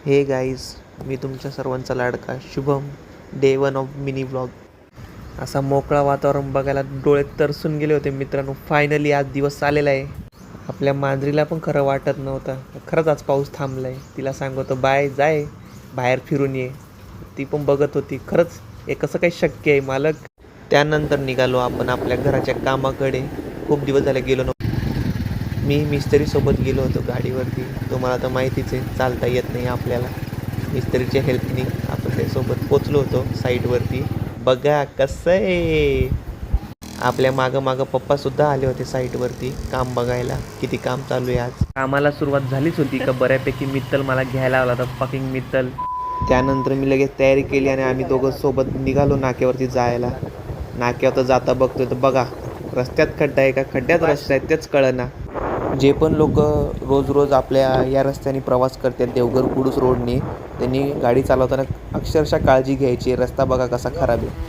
हे गाईज, मी तुमच्या सर्वांचा लाडका Shubham. Day 1 of mini vlog. असा मोकळा वातावरण बघायला डोळे तरसून गेले होते मित्रांनो. फायनली आज दिवस आलेला आहे. आपल्या मांजरीला पण खरं वाटत नव्हतं. खरंच आज पाऊस थांबला आहे. तिला सांगतो बाय, जाय बाहेर फिरून ये. ती पण बघत होती खरंच हे कसं काही शक्य आहे मालक. त्यानंतर निघालो आपण आपल्या घराच्या कामाकडे. खूप दिवस झाले गेलो नव्हतो. मी मिस्त्रीसोबत गेलो होतो गाडीवरती. तुम्हाला तर माहितीच आहे, चालता येत नाही आपल्याला. मिस्त्रीच्या हेल्पनी आपण त्यासोबत पोचलो होतो साईटवरती. बघा कसं आहे. आपल्या मागं पप्पासुद्धा आले होते साईटवरती काम बघायला. किती काम चालू आहे आज. कामाला सुरुवात झालीच होती का बऱ्यापैकी मित्तल मला घ्यायला आला होता. पकिंग मित्तल. त्यानंतर मी लगेच तयारी केली आणि आम्ही दोघं सोबत निघालो नाक्यावरती जायला. नाक्यावर जाता बघतोय तर बघा, रस्त्यात खड्डा आहे का खड्ड्यात रस्ता आहे तेच कळना. जे पण लोक रोज आपल्या या रस्त्याने प्रवास करतात देवघर कुडूस रोडने, त्यांनी गाडी चालवताना अक्षरशः काळजी घ्यायची. रस्ता बघा कसा खराब आहे.